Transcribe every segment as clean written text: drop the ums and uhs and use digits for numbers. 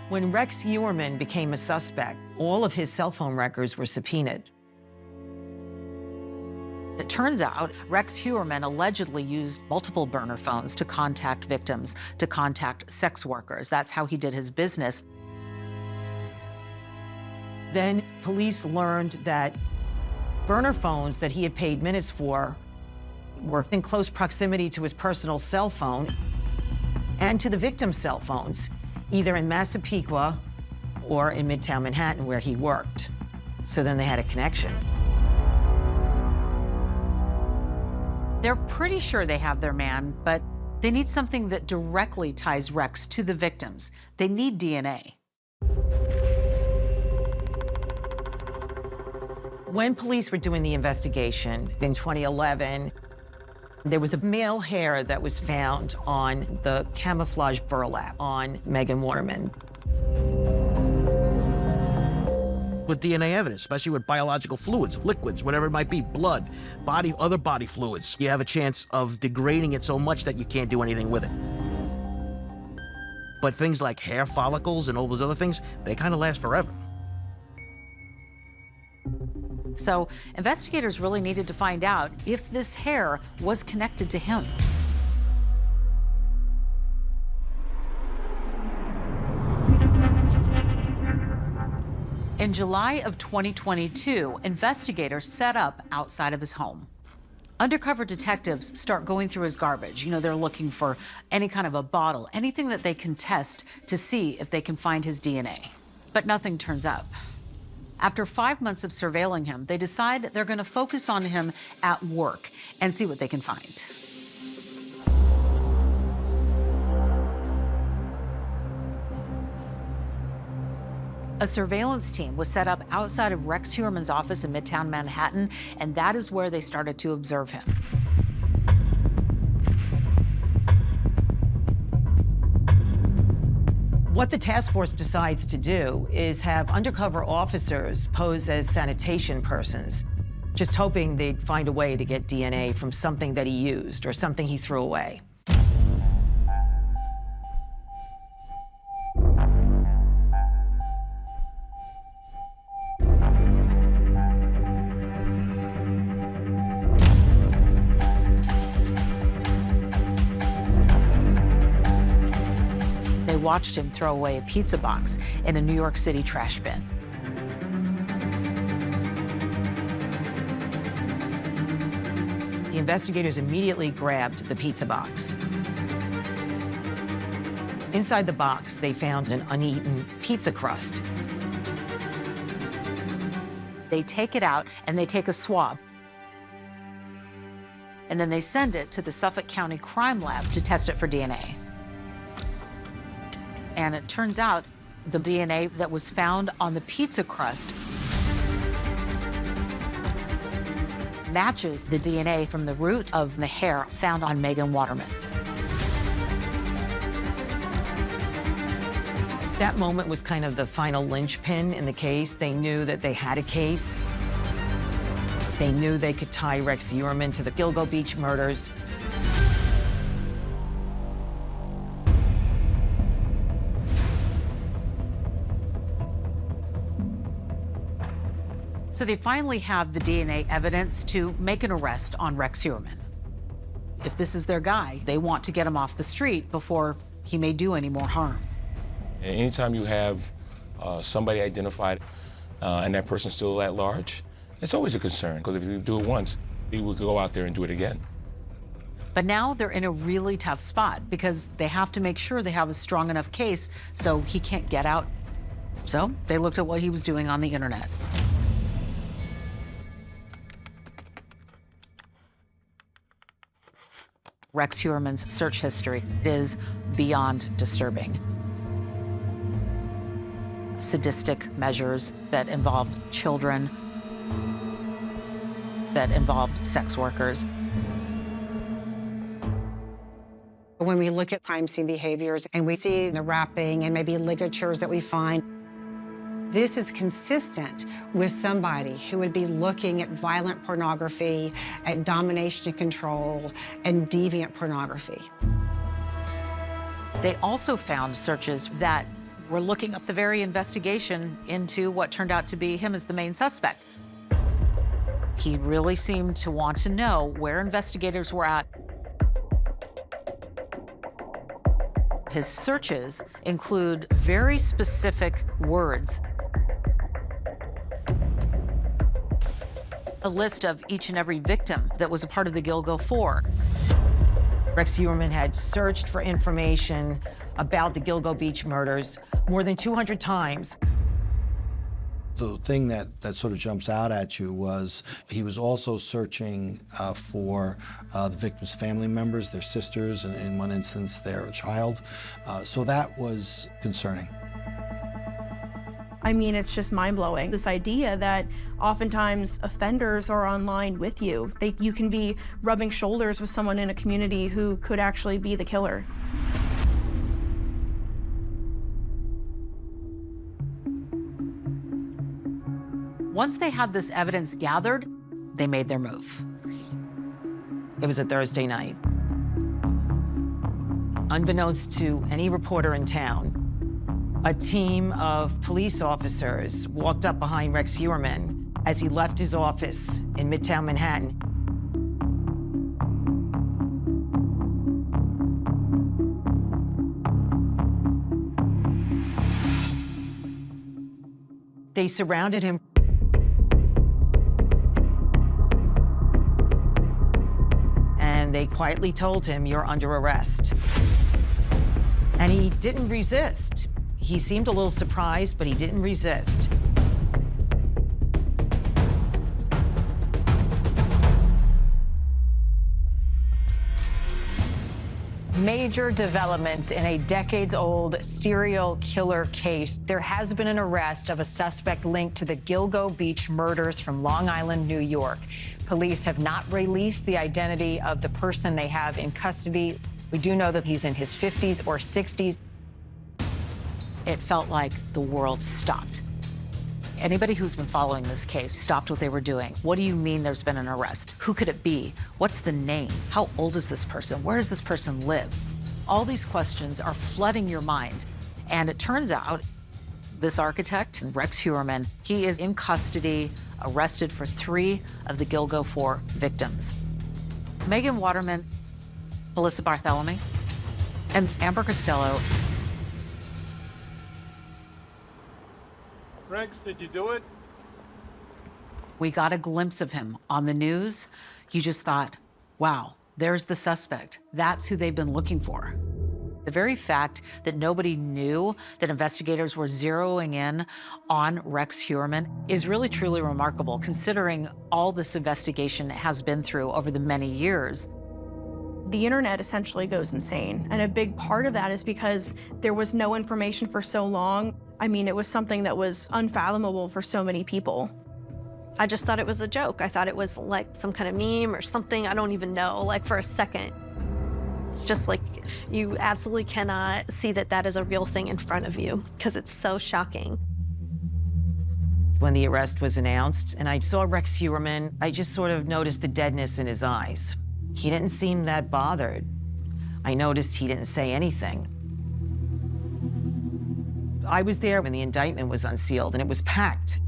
When Rex Heuermann became a suspect, all of his cell phone records were subpoenaed. It turns out Rex Heuermann allegedly used multiple burner phones to contact victims, to contact sex workers. That's how he did his business. Then police learned that burner phones that he had paid minutes for were in close proximity to his personal cell phone and to the victim's cell phones, either in Massapequa or in Midtown Manhattan where he worked. So then they had a connection. They're pretty sure they have their man, but they need something that directly ties Rex to the victims. They need DNA. When police were doing the investigation in 2011, there was a male hair that was found on the camouflage burlap on Megan Waterman. With DNA evidence, especially with biological fluids, liquids, whatever it might be, blood, other body fluids, you have a chance of degrading it so much that you can't do anything with it. But things like hair follicles and all those other things, they kind of last forever. So investigators really needed to find out if this hair was connected to him. In July of 2022, investigators set up outside of his home. Undercover detectives start going through his garbage. You know, they're looking for any kind of a bottle, anything that they can test to see if they can find his DNA. But nothing turns up. After 5 months of surveilling him, they decide they're going to focus on him at work and see what they can find. A surveillance team was set up outside of Rex Heuermann's office in Midtown Manhattan, and that is where they started to observe him. What the task force decides to do is have undercover officers pose as sanitation persons, just hoping they'd find a way to get DNA from something that he used or something he threw away. They watched him throw away a pizza box in a New York City trash bin. The investigators immediately grabbed the pizza box. Inside the box, they found an uneaten pizza crust. They take it out and they take a swab. And then they send it to the Suffolk County Crime Lab to test it for DNA. And it turns out the DNA that was found on the pizza crust matches the DNA from the root of the hair found on Megan Waterman. That moment was kind of the final linchpin in the case. They knew that they had a case. They knew they could tie Rex Heuermann to the Gilgo Beach murders. So they finally have the DNA evidence to make an arrest on Rex Heuermann. If this is their guy, they want to get him off the street before he may do any more harm. And anytime you have somebody identified and that person's still at large, it's always a concern, because if you do it once, you could go out there and do it again. But now they're in a really tough spot because they have to make sure they have a strong enough case so he can't get out. So they looked at what he was doing on the internet. Rex Heuermann's search history is beyond disturbing. Sadistic measures that involved children, that involved sex workers. When we look at crime scene behaviors and we see the wrapping and maybe ligatures that we find, this is consistent with somebody who would be looking at violent pornography, at domination and control, and deviant pornography. They also found searches that were looking up the very investigation into what turned out to be him as the main suspect. He really seemed to want to know where investigators were at. His searches include very specific words. A list of each and every victim that was a part of the Gilgo Four. Rex Heuermann had searched for information about the Gilgo Beach murders more than 200 times. The thing that sort of jumps out at you was he was also searching for the victims' family members, their sisters, and in one instance, their child. So that was concerning. I mean, it's just mind-blowing. This idea that oftentimes offenders are online with you. You can be rubbing shoulders with someone in a community who could actually be the killer. Once they had this evidence gathered, they made their move. It was a Thursday night. Unbeknownst to any reporter in town, a team of police officers walked up behind Rex Heuermann as he left his office in Midtown Manhattan. They surrounded him. And they quietly told him, "You're under arrest." And he didn't resist. He seemed a little surprised, but he didn't resist. Major developments in a decades-old serial killer case. There has been an arrest of a suspect linked to the Gilgo Beach murders from Long Island, New York. Police have not released the identity of the person they have in custody. We do know that he's in his 50s or 60s. It felt like the world stopped. Anybody who's been following this case stopped what they were doing. What do you mean there's been an arrest? Who could it be? What's the name? How old is this person? Where does this person live? All these questions are flooding your mind. And it turns out this architect, Rex Heuermann, he is in custody, arrested for 3 of the Gilgo 4 victims. Megan Waterman, Melissa Bartholomew, and Amber Costello. Rex, did you do it? We got a glimpse of him on the news. You just thought, wow, there's the suspect. That's who they've been looking for. The very fact that nobody knew that investigators were zeroing in on Rex Heuermann is really, truly remarkable, considering all this investigation has been through over the many years. The internet essentially goes insane. And a big part of that is because there was no information for so long. I mean, it was something that was unfathomable for so many people. I just thought it was a joke. I thought it was like some kind of meme or something. I don't even know, like for a second. It's just like, you absolutely cannot see that that is a real thing in front of you because it's so shocking. When the arrest was announced and I saw Rex Heuermann, I just sort of noticed the deadness in his eyes. He didn't seem that bothered. I noticed he didn't say anything. I was there when the indictment was unsealed and it was packed.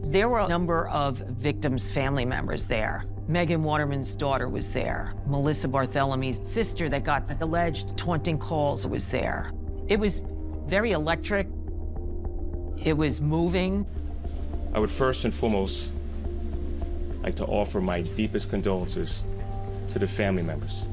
There were a number of victims' family members there. Megan Waterman's daughter was there. Melissa Bartholomew's sister that got the alleged taunting calls was there. It was very electric. It was moving. I would first and foremost like to offer my deepest condolences to the family members.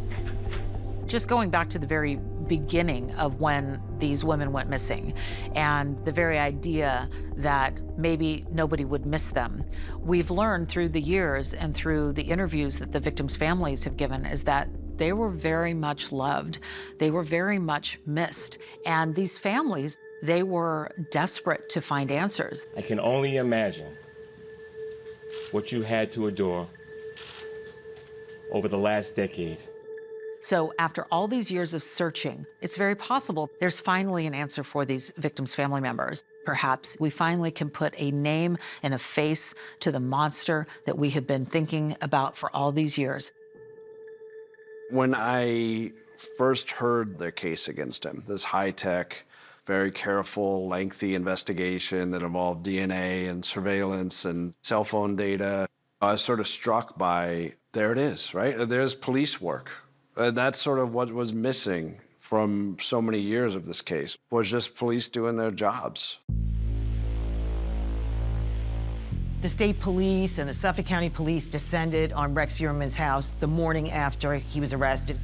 Just going back to the very beginning of when these women went missing and the very idea that maybe nobody would miss them, we've learned through the years and through the interviews that the victims' families have given is that they were very much loved. They were very much missed. And these families, they were desperate to find answers. I can only imagine what you had to endure over the last decade. So after all these years of searching, it's very possible there's finally an answer for these victims' family members. Perhaps we finally can put a name and a face to the monster that we have been thinking about for all these years. When I first heard the case against him, this high-tech very careful, lengthy investigation that involved DNA and surveillance and cell phone data. I was sort of struck by, there it is, right? There's police work. And that's sort of what was missing from so many years of this case, was just police doing their jobs. The state police and the Suffolk County Police descended on Rex Heuermann's house the morning after he was arrested.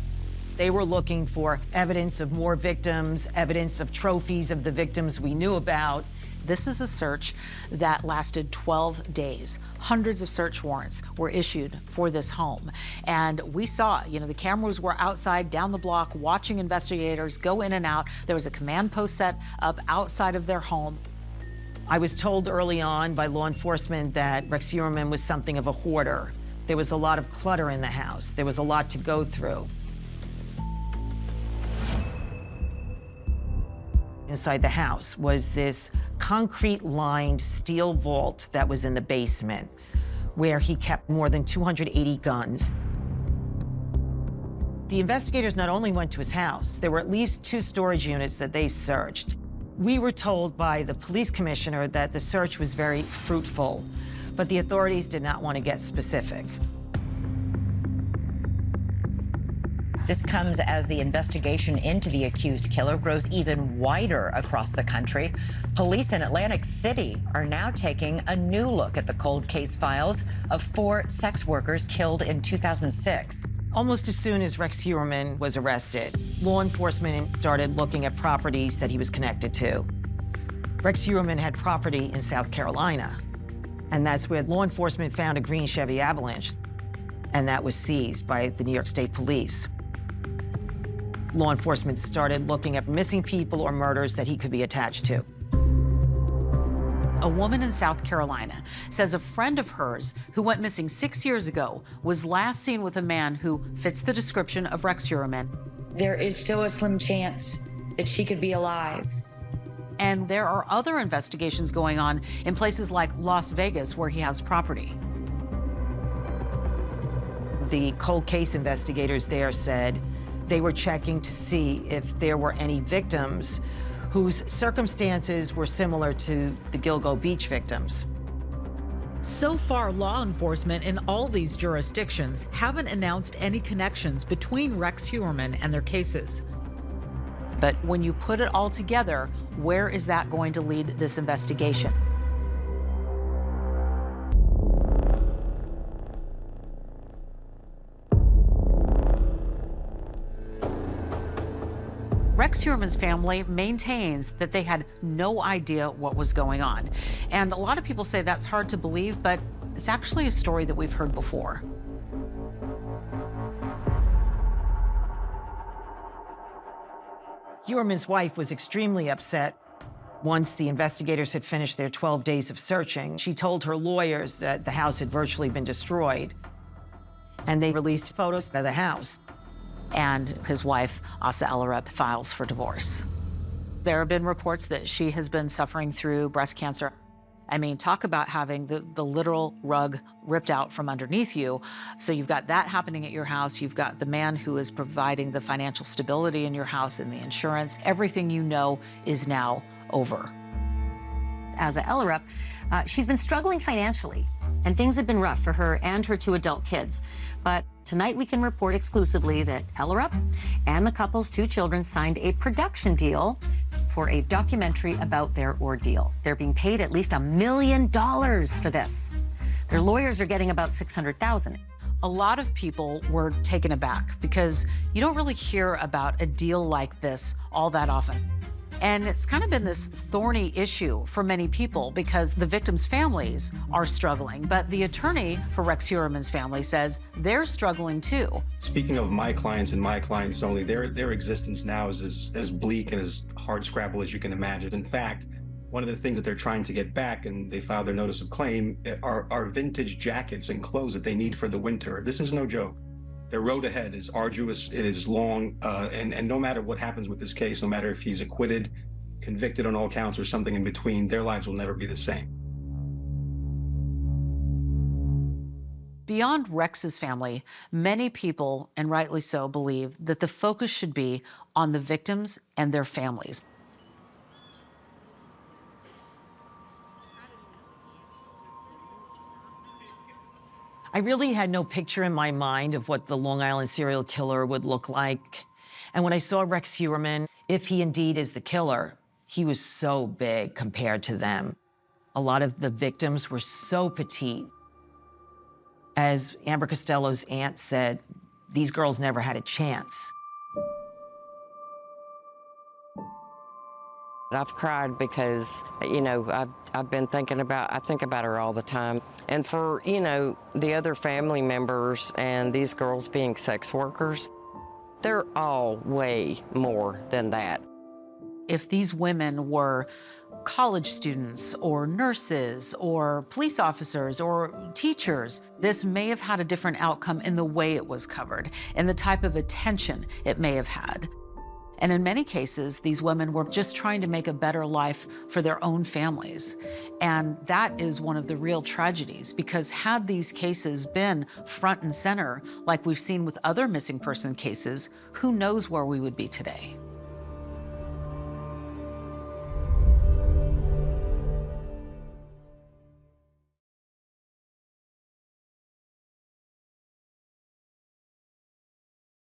They were looking for evidence of more victims, evidence of trophies of the victims we knew about. This is a search that lasted 12 days. Hundreds of search warrants were issued for this home. And we saw, the cameras were outside down the block watching investigators go in and out. There was a command post set up outside of their home. I was told early on by law enforcement that Rex Heuermann was something of a hoarder. There was a lot of clutter in the house. There was a lot to go through. Inside the house was this concrete-lined steel vault that was in the basement, where he kept more than 280 guns. The investigators not only went to his house, there were at least 2 storage units that they searched. We were told by the police commissioner that the search was very fruitful, but the authorities did not want to get specific. This comes as the investigation into the accused killer grows even wider across the country. Police in Atlantic City are now taking a new look at the cold case files of 4 sex workers killed in 2006. Almost as soon as Rex Heuermann was arrested, law enforcement started looking at properties that he was connected to. Rex Heuermann had property in South Carolina, and that's where law enforcement found a green Chevy Avalanche, and that was seized by the New York State Police. Law enforcement started looking at missing people or murders that he could be attached to. A woman in South Carolina says a friend of hers who went missing 6 years ago was last seen with a man who fits the description of Rex Heuermann. There is still a slim chance that she could be alive. And there are other investigations going on in places like Las Vegas, where he has property. The cold case investigators there said they were checking to see if there were any victims whose circumstances were similar to the Gilgo Beach victims. So far, law enforcement in all these jurisdictions haven't announced any connections between Rex Heuermann and their cases. But when you put it all together, where is that going to lead this investigation? Rex Heuermann's family maintains that they had no idea what was going on. And a lot of people say that's hard to believe, but it's actually a story that we've heard before. Heuermann's wife was extremely upset. Once the investigators had finished their 12 days of searching, she told her lawyers that the house had virtually been destroyed, and they released photos of the house. And his wife, Asa Ellerup, files for divorce. There have been reports that she has been suffering through breast cancer. I mean, talk about having the literal rug ripped out from underneath you. So you've got that happening at your house. You've got the man who is providing the financial stability in your house and the insurance. Everything you know is now over. Asa Ellerup, she's been struggling financially, and things have been rough for her and her 2 adult kids. But tonight we can report exclusively that Ellerup and the couple's 2 children signed a production deal for a documentary about their ordeal. They're being paid at least $1 million for this. Their lawyers are getting about $600,000. A lot of people were taken aback because you don't really hear about a deal like this all that often. And it's kind of been this thorny issue for many people because the victims' families are struggling. But the attorney for Rex Heuermann's family says they're struggling too. Speaking of my clients and my clients only, their existence now is as bleak and as hardscrabble as you can imagine. In fact, one of the things that they're trying to get back, and they filed their notice of claim, are vintage jackets and clothes that they need for the winter. This is no joke. Their road ahead is arduous, it is long, and no matter what happens with this case, no matter if he's acquitted, convicted on all counts, or something in between, their lives will never be the same. Beyond Rex's family, many people, and rightly so, believe that the focus should be on the victims and their families. I really had no picture in my mind of what the Long Island serial killer would look like. And when I saw Rex Heuermann, if he indeed is the killer, he was so big compared to them. A lot of the victims were so petite. As Amber Costello's aunt said, these girls never had a chance. I've cried because, you know, I've been thinking about, I think about her all the time. And for, you know, the other family members and these girls being sex workers, they're all way more than that. If these women were college students or nurses or police officers or teachers, this may have had a different outcome in the way it was covered and the type of attention it may have had. And in many cases, these women were just trying to make a better life for their own families. And that is one of the real tragedies, because had these cases been front and center, like we've seen with other missing person cases, who knows where we would be today?